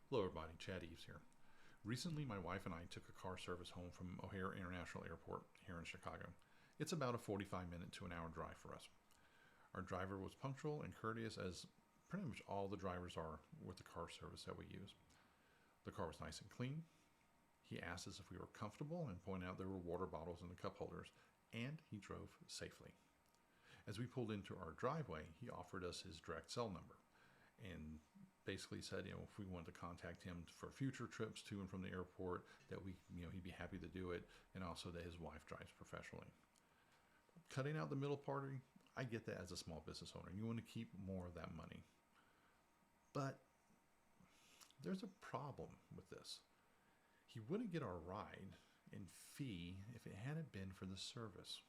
Hello, everybody. Chad Eves here. Recently, my wife and I took a car service home from O'Hare International Airport here in Chicago. It's about a 45-minute to an hour drive for us. Our driver was punctual and courteous, as pretty much all the drivers are with the car service that we use. The car was nice and clean. He asked us if we were comfortable and pointed out there were water bottles in the cup holders, and he drove safely. As we pulled into our driveway, he offered us his direct cell number and basically said, if we wanted to contact him for future trips to and from the airport, that he'd be happy to do it, and also that his wife drives professionally. Cutting out the middle party, I get that as a small business owner. You want to keep more of that money. But there's a problem with this. He wouldn't get our ride and fee if it hadn't been for the service.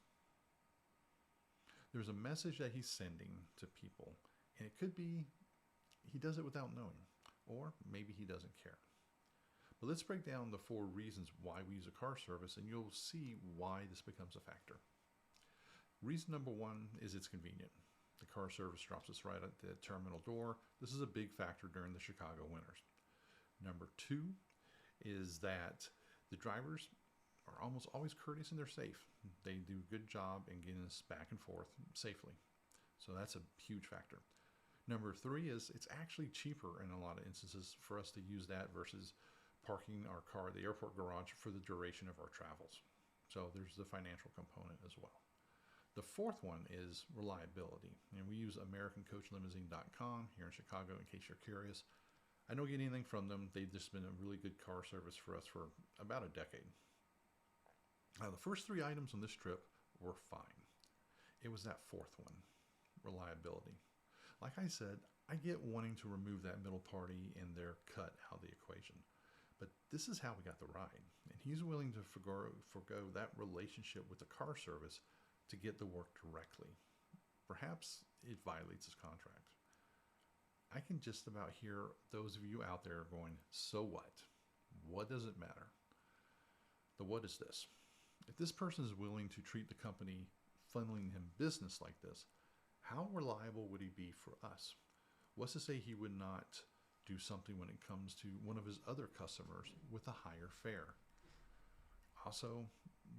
There's a message that he's sending to people, and it could be he does it without knowing, or maybe he doesn't care. But let's break down the 4 reasons why we use a car service, and you'll see why this becomes a factor. Reason number 1 is it's convenient. The car service drops us right at the terminal door. This is a big factor during the Chicago winters. Number 2 is that the drivers are almost always courteous and they're safe. They do a good job in getting us back and forth safely. So that's a huge factor. Number 3 is it's actually cheaper in a lot of instances for us to use that versus parking our car at the airport garage for the duration of our travels. So there's the financial component as well. The 4th one is reliability. And we use AmericanCoachLimousine.com here in Chicago in case you're curious. I don't get anything from them. They've just been a really good car service for us for about a decade. Now, the first 3 items on this trip were fine. It was that 4th one, reliability. Like I said, I get wanting to remove that middle party and their cut out of the equation. But this is how we got the ride. And he's willing to forgo that relationship with the car service to get the work directly. Perhaps it violates his contract. I can just about hear those of you out there going, so what? What does it matter? The what is this. If this person is willing to treat the company funneling him business like this, how reliable would he be for us? What's to say he would not do something when it comes to one of his other customers with a higher fare? Also,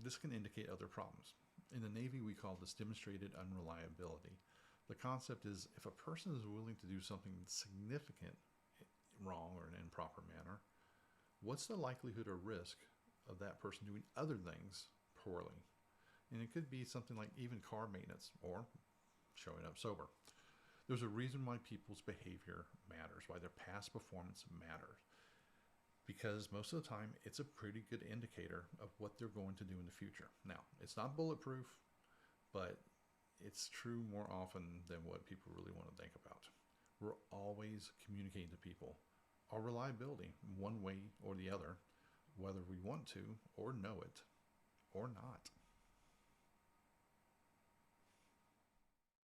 this can indicate other problems. In the Navy, we call this demonstrated unreliability. The concept is if a person is willing to do something significant wrong or in an improper manner, what's the likelihood or risk of that person doing other things poorly? And it could be something like even car maintenance or showing up sober. There's a reason why people's behavior matters, why their past performance matters. Because most of the time, it's a pretty good indicator of what they're going to do in the future. Now, it's not bulletproof, but it's true more often than what people really want to think about. We're always communicating to people our reliability, one way or the other, whether we want to or know it or not.